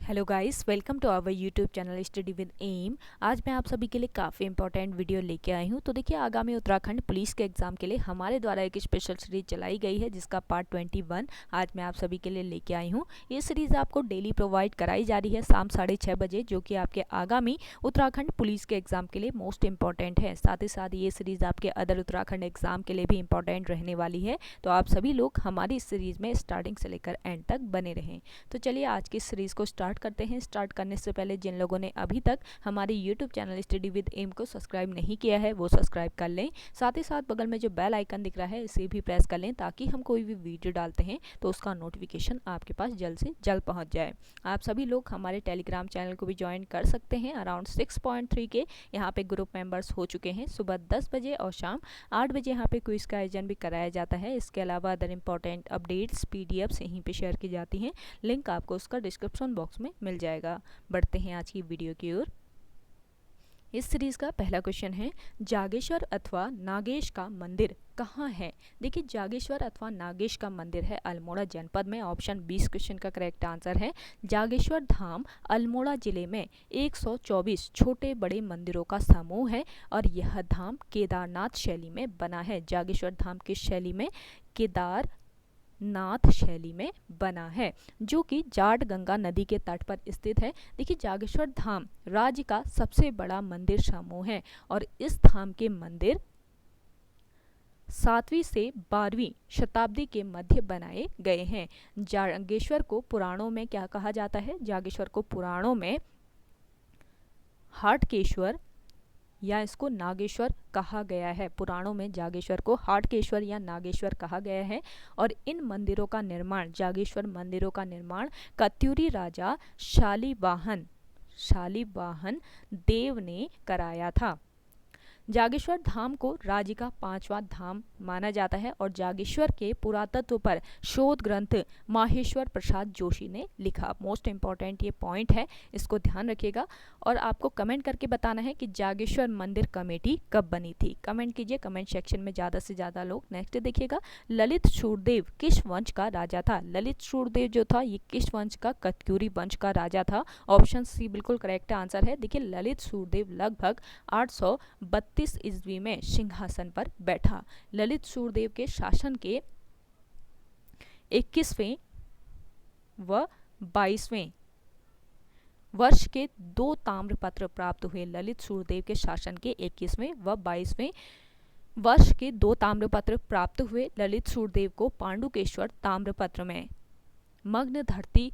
Hello guys, welcome to our YouTube channel study with M. आज मैं आप सभी के लिए काफ़ी इंपॉर्टेंट वीडियो लेके आई हूँ। तो देखिए, आगामी उत्तराखंड पुलिस के एग्ज़ाम के लिए हमारे द्वारा एक स्पेशल सीरीज चलाई गई है जिसका पार्ट 21 आज मैं आप सभी के लिए लेके आई हूँ। ये सीरीज़ आपको डेली प्रोवाइड कराई जा रही है शाम 6:30 बजे, जो कि आपके आगामी उत्तराखंड पुलिस के एग्ज़ाम के लिए मोस्ट इंपॉर्टेंट है। साथ ही साथ ये सीरीज़ आपके अदर उत्तराखंड एग्ज़ाम के लिए भी इंपॉर्टेंट रहने वाली है। तो आप सभी लोग हमारी इस सीरीज़ में स्टार्टिंग से लेकर एंड तक बने रहें। तो चलिए आज की सीरीज़ को स्टार्ट करते हैं। स्टार्ट करने से पहले जिन लोगों ने अभी तक हमारे YouTube channel study with M को सब्सक्राइब नहीं किया है वो सब्सक्राइब कर लें। साथ ही साथ बगल में जो बेल आइकन दिख रहा है इसे भी प्रेस कर लें ताकि हम कोई भी वीडियो डालते हैं तो उसका नोटिफिकेशन आपके पास जल्द से जल्द पहुंच जाए। आप सभी लोग हमारे टेलीग्राम चैनल को भी ज्वाइन कर सकते हैं। अराउंड 6.3 के यहाँ पे ग्रुप मेंबर्स हो चुके हैं। सुबह 10 बजे और शाम 8 बजे यहाँ पे क्विज का आयोजन भी कराया जाता है। इसके अलावा अदर इंपॉर्टेंट अपडेट्स पीडीएफ्स यहीं पे शेयर की जाती हैं। लिंक आपको उसका डिस्क्रिप्शन बॉक्स में मिल जाएगा। बढ़ते हैं आज की वीडियो की ओर। इस सीरीज का पहला क्वेश्चन है, जागेश्वर अथवा नागेश का मंदिर कहाँ है? देखिए, जागेश्वर अथवा नागेश का मंदिर है अल्मोड़ा जनपद में। ऑप्शन 20 क्वेश्चन का करेक्ट आंसर है। जागेश्वर धाम अल्मोड़ा जिले में 124 छोटे बड़े मंदिरों का समूह है और यह धाम केदारनाथ शैली में बना है। जागेश्वर धाम किस शैली में? केदारनाथ शैली में बना है, जो कि जाट गंगा नदी के तट पर स्थित है। देखिए, जागेश्वर धाम राज्य का सबसे बड़ा मंदिर समूह है और इस धाम के मंदिर 7वीं से 12वीं शताब्दी के मध्य बनाए गए हैं। जागेश्वर को पुराणों में क्या कहा जाता है? जागेश्वर को पुराणों में हाटकेश्वर या इसको नागेश्वर कहा गया है। पुराणों में जागेश्वर को हाटकेश्वर या नागेश्वर कहा गया है और इन मंदिरों का निर्माण, जागेश्वर मंदिरों का निर्माण कत्यूरी राजा शालीवाहन देव ने कराया था। जागेश्वर धाम को राज्य का 5वां धाम माना जाता है और जागेश्वर के पुरातत्व पर शोध ग्रंथ माहेश्वर प्रसाद जोशी ने लिखा। मोस्ट इंपॉर्टेंट ये पॉइंट है, इसको ध्यान रखिएगा। और आपको कमेंट करके बताना है कि जागेश्वर मंदिर कमेटी कब बनी थी। कमेंट कीजिए कमेंट सेक्शन में ज़्यादा से ज़्यादा लोग। नेक्स्ट देखिएगा, ललित सूरदेव किस वंश का राजा था? ललित सूरदेव जो था ये किस वंश का? कत्यूरी वंश का राजा था। ऑप्शन सी बिल्कुल करेक्ट आंसर है। देखिए, ललित सूरदेव लगभग 832 ईस्वी में सिंहासन पर बैठा। ललित सूरदेव के शासन के 21वें व 22वें वर्ष के 2 ताम्रपत्र प्राप्त हुए। ललित सूरदेव के शासन के 21वें व 22वें वर्ष के 2 ताम्रपत्र प्राप्त हुए। ललित सूरदेव को पांडुकेश्वर ताम्रपत्र में मग्न धरती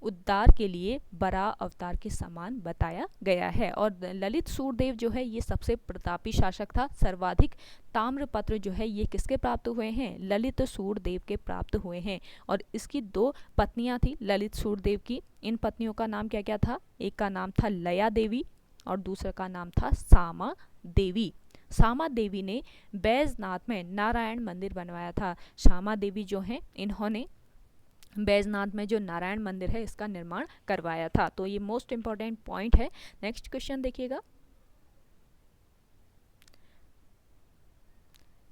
उद्धार के लिए बड़ा अवतार के समान बताया गया है। और ललित सूरदेव जो है ये सबसे प्रतापी शासक था। सर्वाधिक ताम्रपत्र जो है ये किसके प्राप्त हुए हैं? ललित सूरदेव के प्राप्त हुए हैं। और इसकी 2 पत्नियां थी ललित सूरदेव की। इन पत्नियों का नाम क्या क्या था? एक का नाम था लया देवी और दूसरे का नाम था सामा देवी। सामा देवी ने बैजनाथ में नारायण मंदिर बनवाया था। सामा देवी जो है इन्होंने बैजनाथ में जो नारायण मंदिर है इसका निर्माण करवाया था। तो ये मोस्ट इंपॉर्टेंट पॉइंट है। नेक्स्ट क्वेश्चन देखिएगा,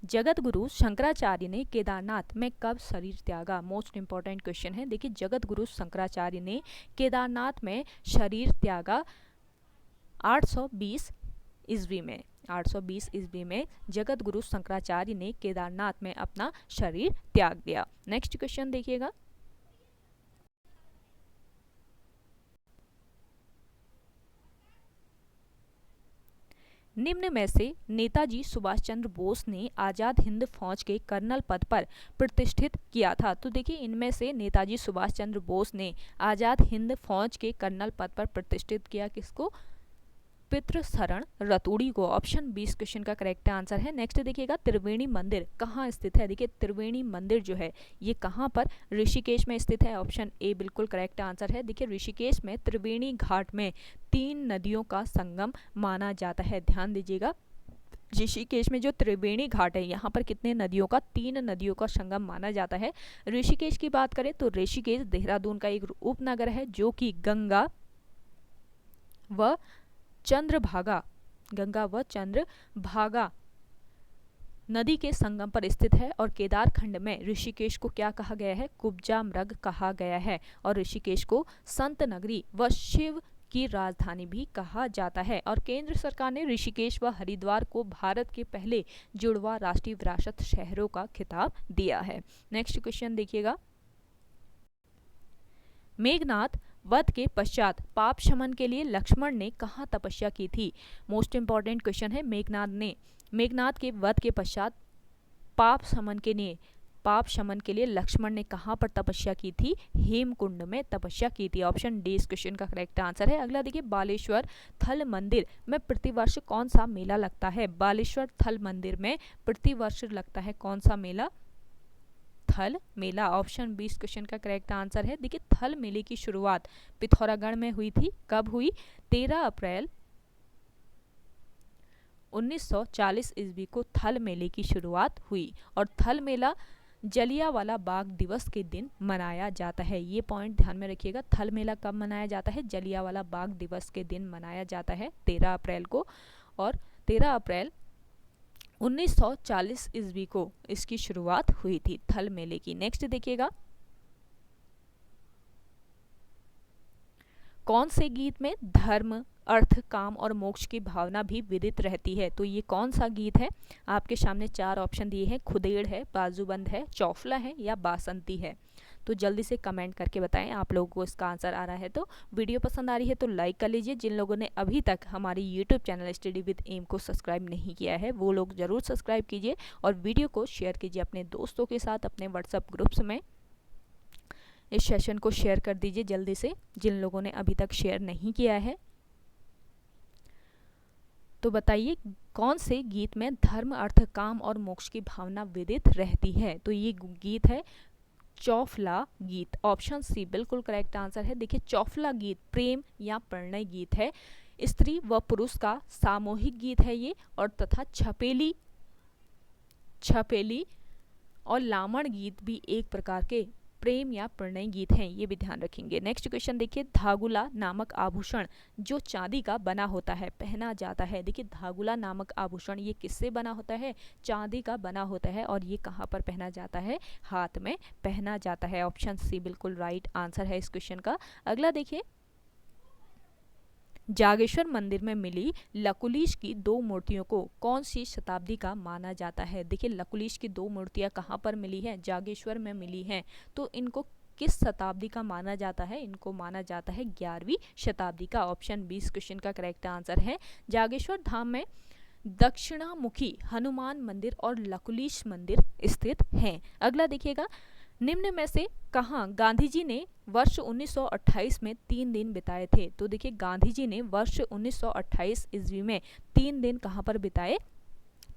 जगत गुरु शंकराचार्य ने केदारनाथ में कब शरीर त्यागा? मोस्ट इंपॉर्टेंट क्वेश्चन है। देखिए, जगत गुरु शंकराचार्य ने केदारनाथ में शरीर त्यागा 820 ईस्वी में। 820 ईस्वी में जगत गुरु शंकराचार्य ने केदारनाथ में अपना शरीर त्याग दिया। नेक्स्ट क्वेश्चन देखिएगा, निम्न में से नेताजी सुभाष चंद्र बोस ने आज़ाद हिंद फौज के कर्नल पद पर प्रतिष्ठित किया था। तो देखिए, इनमें से नेताजी सुभाष चंद्र बोस ने आज़ाद हिंद फौज के कर्नल पद पर प्रतिष्ठित किया किसको? पितृशरण रतूड़ी को। ऑप्शन 20 क्वेश्चन का करेक्ट आंसर है। नेक्स्ट देखिएगा, त्रिवेणी मंदिर कहाँ स्थित है? देखिए, त्रिवेणी मंदिर जो है ये कहाँ पर? ऋषिकेश में स्थित है। ऑप्शन ए बिल्कुल करेक्ट आंसर है। देखिए, ऋषिकेश में त्रिवेणी घाट में 3 नदियों का संगम माना जाता है। ध्यान दीजिएगा, ऋषिकेश में जो त्रिवेणी घाट है यहाँ पर कितने नदियों का? 3 नदियों का संगम माना जाता है। ऋषिकेश की बात करें तो ऋषिकेश देहरादून का एक उपनगर है जो कि गंगा व चंद्रभागा नदी के संगम पर स्थित है और केदार खंड में ऋषिकेश को क्या कहा गया है? कुब्जा मृग कहा गया है। और ऋषिकेश को संत नगरी व शिव की राजधानी भी कहा जाता है। और केंद्र सरकार ने ऋषिकेश व हरिद्वार को भारत के पहले जुड़वा राष्ट्रीय विरासत शहरों का खिताब दिया है। नेक्स्ट क्वेश्चन देखिएगा, मेघनाद वध के पश्चात पाप शमन के लिए लक्ष्मण ने कहाँ तपस्या की थी? मोस्ट इंपॉर्टेंट क्वेश्चन है। मेघनाद के वध के पश्चात पाप शमन के लिए लक्ष्मण ने कहाँ पर तपस्या की थी? हेमकुंड में तपस्या की थी। ऑप्शन डी इस क्वेश्चन का करेक्ट आंसर है। अगला देखिए, बालेश्वर थल मंदिर में प्रतिवर्ष कौन सा मेला लगता है? बालेश्वर थल मंदिर में प्रतिवर्ष लगता है कौन सा मेला? थल मेला। ऑप्शन बी इस क्वेश्चन का करेक्ट आंसर है। देखिए, थल मेले की शुरुआत पिथौरागढ़ में हुई थी। कब हुई? 13 अप्रैल 1940 ईस्वी को थल मेले की शुरुआत हुई। और थल मेला जलियांवाला बाग दिवस के दिन मनाया जाता है। ये पॉइंट ध्यान में रखिएगा। थल मेला कब मनाया जाता है? जलियांवाला बाग दिवस के दिन मनाया जाता है 13 अप्रैल को। और 13 अप्रैल 1940 ईस्वी को इसकी शुरुआत हुई थी थल मेले की। नेक्स्ट देखिएगा, कौन से गीत में धर्म, अर्थ, काम और मोक्ष की भावना भी विदित रहती है? तो ये कौन सा गीत है? आपके सामने 4 ऑप्शन दिए हैं। खुदेड़ है, बाजूबंद है, चौफला है या बासंती है। तो जल्दी से कमेंट करके बताएं आप लोगों को इसका आंसर आ रहा है तो। वीडियो पसंद आ रही है तो लाइक कर लीजिए। जिन लोगों ने अभी तक हमारी YouTube channel study with M को सब्सक्राइब नहीं किया है वो लोग ज़रूर सब्सक्राइब कीजिए और वीडियो को शेयर कीजिए अपने दोस्तों के साथ, अपने व्हाट्सएप ग्रुप्स में इस सेशन को शेयर कर दीजिए जल्दी से, जिन लोगों ने अभी तक शेयर नहीं किया है। तो बताइए, कौन से गीत में धर्म, अर्थ, काम और मोक्ष की भावना विदित रहती है? तो ये गीत है चौफला गीत। ऑप्शन सी बिल्कुल करेक्ट आंसर है। देखिए, चौफला गीत प्रेम या प्रणय गीत है। स्त्री व पुरुष का सामूहिक गीत है ये। और तथा छपेली और लामण गीत भी एक प्रकार के प्रेम या प्रणय गीत हैं, ये भी ध्यान रखेंगे। नेक्स्ट क्वेश्चन देखिए, धागुला नामक आभूषण जो चांदी का बना होता है पहना जाता है। देखिए, धागुला नामक आभूषण ये किससे बना होता है? चांदी का बना होता है। और ये कहाँ पर पहना जाता है? हाथ में पहना जाता है। ऑप्शन सी बिल्कुल राइट आंसर है इस क्वेश्चन का। अगला देखिए, जागेश्वर मंदिर में मिली लकुलिश की 2 मूर्तियों को कौन सी शताब्दी का माना जाता है? देखिए, लकुलिश की 2 मूर्तियां कहाँ पर मिली हैं? जागेश्वर में मिली हैं। तो इनको किस शताब्दी का माना जाता है? इनको माना जाता है 11वीं शताब्दी का। ऑप्शन 20 क्वेश्चन का करेक्ट आंसर है। जागेश्वर धाम में दक्षिणामुखी हनुमान मंदिर और लकुलिश मंदिर स्थित हैं। अगला देखिएगा, निम्न में से कहाँ गांधी जी ने वर्ष 1928 में 3 दिन बिताए थे? तो देखिए, गांधी जी ने वर्ष 1928 ईस्वी में 3 दिन कहाँ पर बिताए?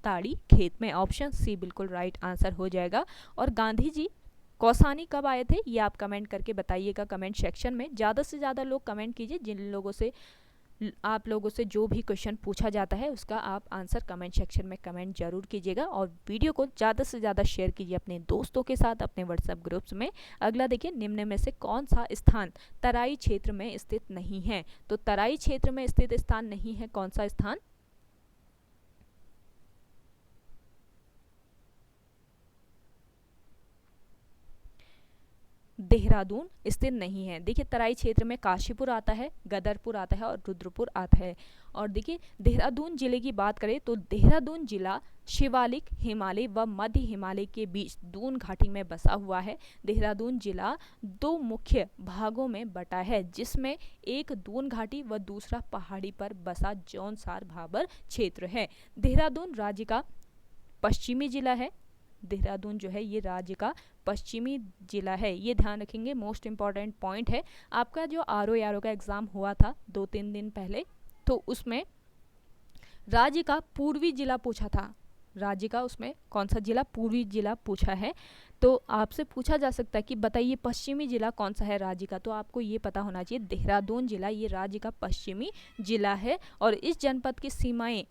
ताड़ी खेत में। ऑप्शन सी बिल्कुल राइट आंसर हो जाएगा। और गांधी जी कौसानी कब आए थे? ये आप कमेंट करके बताइएगा कमेंट सेक्शन में। ज़्यादा से ज़्यादा लोग कमेंट कीजिए। आप लोगों से जो भी क्वेश्चन पूछा जाता है उसका आप आंसर कमेंट सेक्शन में कमेंट जरूर कीजिएगा। और वीडियो को ज़्यादा से ज़्यादा शेयर कीजिए अपने दोस्तों के साथ, अपने व्हाट्सएप ग्रुप्स में। अगला देखिए, निम्न में से कौन सा स्थान तराई क्षेत्र में स्थित नहीं है? तो तराई क्षेत्र में स्थित स्थान नहीं है, कौन सा स्थान? देहरादून स्थित नहीं है। देखिए, तराई क्षेत्र में काशीपुर आता है, गदरपुर आता है और रुद्रपुर आता है। और देखिए, देहरादून जिले की बात करें तो देहरादून जिला शिवालिक हिमालय व मध्य हिमालय के बीच दून घाटी में बसा हुआ है। देहरादून जिला 2 मुख्य भागों में बटा है, जिसमें एक दून घाटी व दूसरा पहाड़ी पर बसा जौनसार भाबर क्षेत्र है। देहरादून राज्य का पश्चिमी जिला है। देहरादून जो है ये राज्य का पश्चिमी जिला है, ये ध्यान रखेंगे। मोस्ट इंपॉर्टेंट पॉइंट है। आपका जो आरओ का एग्जाम हुआ था 2-3 दिन पहले, तो उसमें राज्य का पूर्वी जिला पूछा था। राज्य का उसमें कौन सा जिला? पूर्वी जिला पूछा है। तो आपसे पूछा जा सकता है कि बताइए पश्चिमी जिला कौन सा है राज्य का? तो आपको ये पता होना चाहिए देहरादून जिला ये राज्य का पश्चिमी जिला है। और इस जनपद की सीमाएं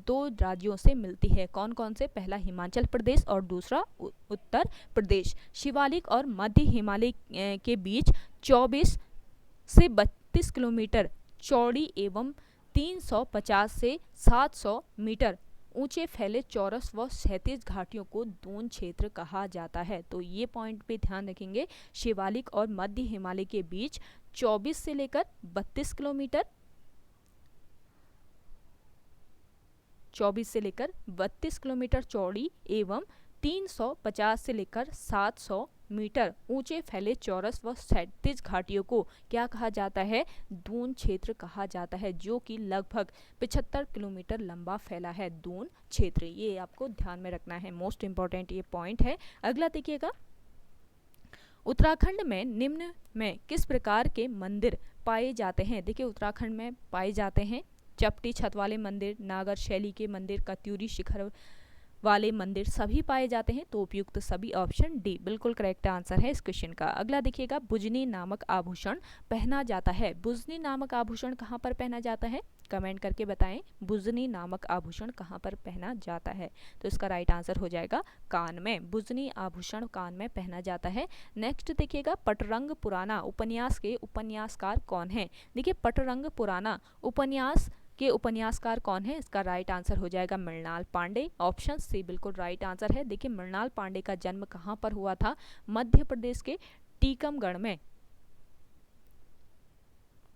2 राज्यों से मिलती है। कौन कौन से? पहला हिमाचल प्रदेश और दूसरा उत्तर प्रदेश। शिवालिक और मध्य हिमालय के बीच 24 से 32 किलोमीटर चौड़ी एवं 350 से 700 मीटर ऊंचे फैले चौरस व क्षैतिज घाटियों को दून क्षेत्र कहा जाता है। तो ये पॉइंट पे ध्यान रखेंगे। शिवालिक और मध्य हिमालय के बीच 24 से लेकर 32 किलोमीटर 24 से लेकर 32 किलोमीटर चौड़ी एवं 350 से लेकर 700 मीटर ऊंचे फैले चौरस व क्षैतिज घाटियों को क्या कहा जाता है? दून क्षेत्र कहा जाता है, जो कि लगभग 75 किलोमीटर लंबा फैला है दून क्षेत्र। ये आपको ध्यान में रखना है, मोस्ट इंपॉर्टेंट ये पॉइंट है। अगला देखिएगा, उत्तराखंड में निम्न में किस प्रकार के मंदिर पाए जाते हैं? देखिए उत्तराखंड में पाए जाते हैं चपटी छत वाले मंदिर, नागर शैली के मंदिर, कत्यूरी शिखर वाले मंदिर सभी पाए जाते हैं। तो उपयुक्त सभी ऑप्शन डी बिल्कुल करेक्ट आंसर है इस क्वेश्चन का। अगला देखिएगा, बुजनी नामक आभूषण पहना जाता है। बुजनी नामक आभूषण कहाँ पर पहना जाता है? कमेंट करके बताएं, बुजनी नामक आभूषण कहाँ पर पहना जाता है? तो इसका राइट आंसर हो जाएगा कान में। बुजनी आभूषण कान में पहना जाता है। नेक्स्ट देखिएगा, पटरंग पुराना उपन्यास के उपन्यासकार कौन है? देखिए पटरंग पुराना उपन्यास के उपन्यासकार कौन है? इसका राइट आंसर हो जाएगा मृणाल पांडे। ऑप्शन सी बिल्कुल राइट आंसर है। देखिए मृणाल पांडे का जन्म कहाँ पर हुआ था? मध्य प्रदेश के टीकमगढ़ में।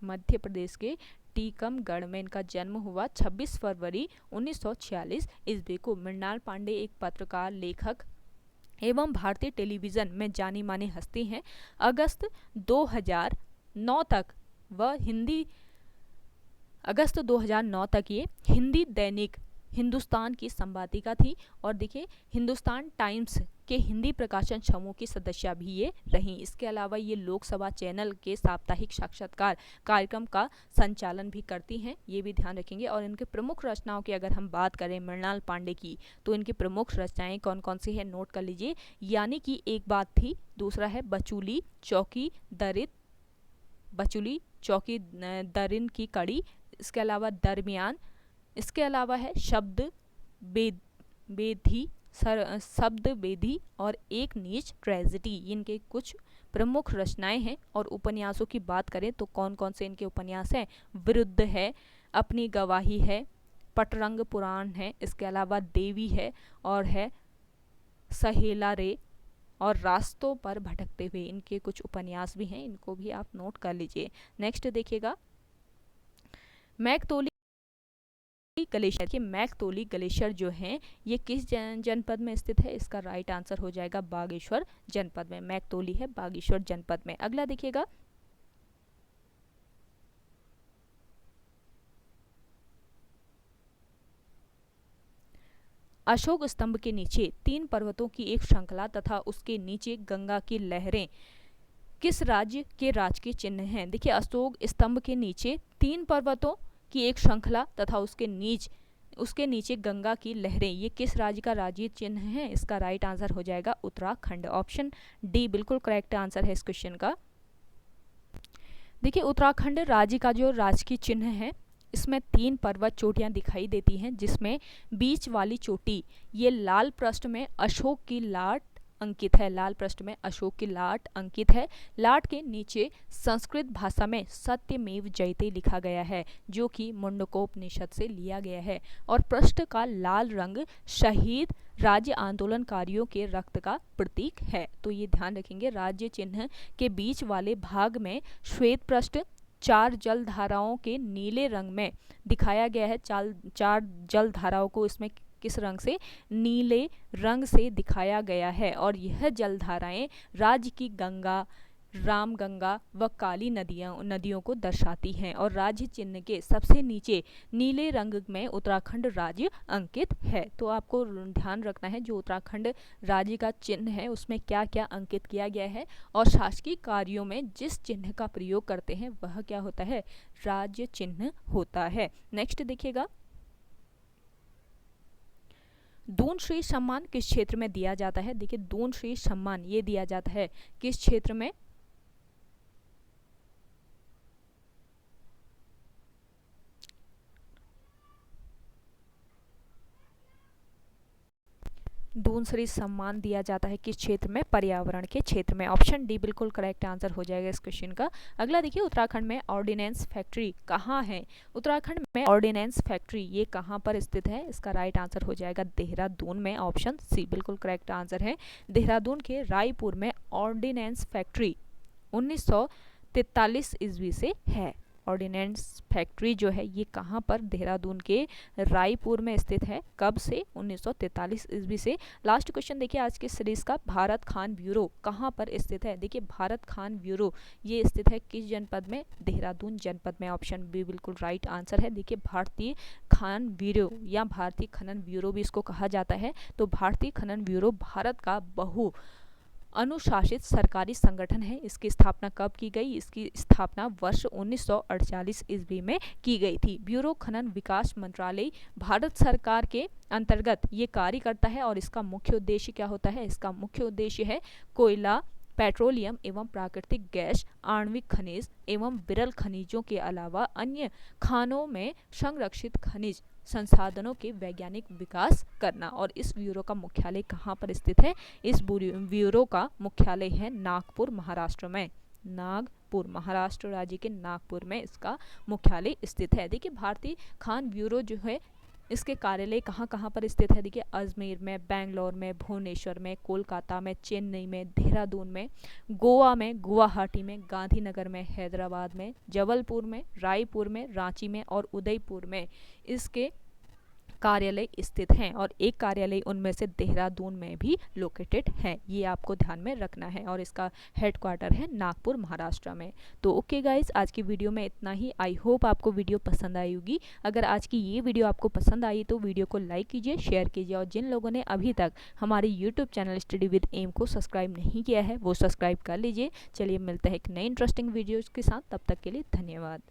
मध्य प्रदेश के टीकमगढ़ में इनका जन्म हुआ 26 फरवरी 1946 ईस्वी को। मृणाल पांडे एक पत्रकार, लेखक एवं भारतीय टेलीविजन में जानी मानी हस्ती हैं। अगस्त 2009 तक ये हिंदी दैनिक हिंदुस्तान की संपादिका थी और देखिए हिंदुस्तान टाइम्स के हिंदी प्रकाशन समूह की सदस्य भी ये रही। इसके अलावा ये लोकसभा चैनल के साप्ताहिक साक्षात्कार कार्यक्रम का संचालन भी करती हैं, ये भी ध्यान रखेंगे। और इनके प्रमुख रचनाओं की अगर हम बात करें मृणाल पांडे की, तो इनकी प्रमुख रचनाएं कौन कौन सी है नोट कर लीजिए। यानी कि एक बात थी, दूसरा है बचूली चौकी दरिन की कड़ी, इसके अलावा दरमियान, इसके अलावा है शब्द बेदी और एक नीच ट्रेजेडी। इनके कुछ प्रमुख रचनाएं हैं। और उपन्यासों की बात करें तो कौन कौन से इनके उपन्यास हैं? विरुद्ध है, अपनी गवाही है, पटरंग पुराण है, इसके अलावा देवी है और है सहेला रे और रास्तों पर भटकते हुए। इनके कुछ उपन्यास भी हैं, इनको भी आप नोट कर लीजिए। नेक्स्ट देखिएगा, मैकतोली ग्लेशियर। ये मैकतोली ग्लेशियर जो है ये किस जनपद में स्थित है? इसका राइट आंसर हो जाएगा बागेश्वर जनपद में। मैकतोली है बागेश्वर जनपद में। अगला देखिएगा, अशोक स्तंभ के नीचे 3 पर्वतों की एक श्रृंखला तथा उसके नीचे गंगा की लहरें किस राज्य के राजकीय चिन्ह हैं? देखिए अशोक स्तंभ के नीचे 3 पर्वतों की एक श्रृंखला तथा उसके नीचे गंगा की लहरें, ये किस राज्य का राज्य चिन्ह है? इसका राइट आंसर हो जाएगा उत्तराखंड। ऑप्शन डी बिल्कुल करेक्ट आंसर है इस क्वेश्चन का। देखिए उत्तराखंड राज्य का जो राजकीय चिन्ह है, इसमें 3 पर्वत चोटियां दिखाई देती हैं, जिसमें बीच वाली चोटी ये लाल पृष्ठ में अशोक की लाट अंकित है। लाल पृष्ठ में अशोक की लाट अंकित है। लाट के नीचे संस्कृत भाषा में सत्यमेव जयते लिखा गया है, जो कि मुंडकोपनिषद से लिया गया है। और पृष्ठ का लाल रंग शहीद राज्य आंदोलनकारियों के रक्त का प्रतीक है। तो ये ध्यान रखेंगे, राज्य चिन्ह के बीच वाले भाग में श्वेत पृष्ठ 4 जल धाराओं के नीले रंग में दिखाया गया है। 4 जल धाराओं को इसमें किस रंग से? नीले रंग से दिखाया गया है। और यह जलधाराएं राज्य की गंगा, रामगंगा व काली नदियों को दर्शाती हैं। और राज्य चिन्ह के सबसे नीचे नीले रंग में उत्तराखंड राज्य अंकित है। तो आपको ध्यान रखना है, जो उत्तराखंड राज्य का चिन्ह है उसमें क्या क्या अंकित किया गया है। और शासकीय कार्यों में जिस चिन्ह का प्रयोग करते हैं वह क्या होता है? राज्य चिन्ह होता है। नेक्स्ट देखिएगा, दून श्री सम्मान किस क्षेत्र में दिया जाता है? देखिए दून श्री सम्मान ये दिया जाता है किस क्षेत्र में? दूनसरी सम्मान दिया जाता है किस क्षेत्र में? पर्यावरण के क्षेत्र में। ऑप्शन डी बिल्कुल करेक्ट आंसर हो जाएगा इस क्वेश्चन का। अगला देखिए, उत्तराखंड में ऑर्डिनेंस फैक्ट्री कहाँ है? उत्तराखंड में ऑर्डिनेंस फैक्ट्री ये कहाँ पर स्थित है? इसका राइट आंसर हो जाएगा देहरादून में। ऑप्शन सी बिल्कुल करेक्ट आंसर है। देहरादून के रायपुर में ऑर्डिनेंस फैक्ट्री 1943 ईस्वी से है। ऑर्डिनेंस फैक्ट्री जो है ये कहाँ पर? देहरादून के रायपुर में स्थित है। कब से? 1943 ईस्वी से। लास्ट क्वेश्चन देखिए आज के सीरीज का, भारत खान ब्यूरो कहाँ पर स्थित है? देखिए भारत खान ब्यूरो ये स्थित है किस जनपद में? देहरादून जनपद में। ऑप्शन बी बिल्कुल राइट आंसर है। देखिए भारतीय खान ब्यूरो या भारतीय खनन ब्यूरो भी इसको कहा जाता है। तो भारतीय खनन ब्यूरो भारत का बहु अनुशासित सरकारी संगठन है। इसकी स्थापना कब की गई? इसकी स्थापना वर्ष 1948 ईस्वी में की गई थी। ब्यूरो खनन विकास मंत्रालय भारत सरकार के अंतर्गत ये कार्य करता है और इसका मुख्य उद्देश्य क्या होता है? इसका मुख्य उद्देश्य है कोयला, पेट्रोलियम एवं प्राकृतिक गैस, आणविक खनिज एवं विरल खनिजों के अलावा अन्य खानों में संरक्षित खनिज संसाधनों के वैज्ञानिक विकास करना। और इस ब्यूरो का मुख्यालय कहाँ पर स्थित है? इस ब्यूरो का मुख्यालय है नागपुर, महाराष्ट्र में। नागपुर, महाराष्ट्र राज्य के नागपुर में इसका मुख्यालय स्थित है। देखिए भारतीय खान ब्यूरो जो है इसके कार्यालय कहाँ कहाँ पर स्थित है? देखिए अजमेर में, बेंगलोर में, भुवनेश्वर में, कोलकाता में, चेन्नई में, देहरादून में, गोवा में, गुवाहाटी में, गांधीनगर में, हैदराबाद में, जबलपुर में, रायपुर में, रांची में और उदयपुर में इसके कार्यालय स्थित हैं। और एक कार्यालय उनमें से देहरादून में भी लोकेटेड है। ये आपको ध्यान में रखना है। और इसका हेडक्वार्टर है नागपुर, महाराष्ट्र में। तो ओके गाइस, आज की वीडियो में इतना ही। आई होप आपको वीडियो पसंद आई होगी। अगर आज की ये वीडियो आपको पसंद आई तो वीडियो को लाइक कीजिए, शेयर कीजिए और जिन लोगों ने अभी तक हमारे YouTube channel study with M को सब्सक्राइब नहीं किया है वो सब्सक्राइब कर लीजिए। चलिए मिलते हैं एक नई इंटरेस्टिंग वीडियोज़ के साथ। तब तक के लिए धन्यवाद।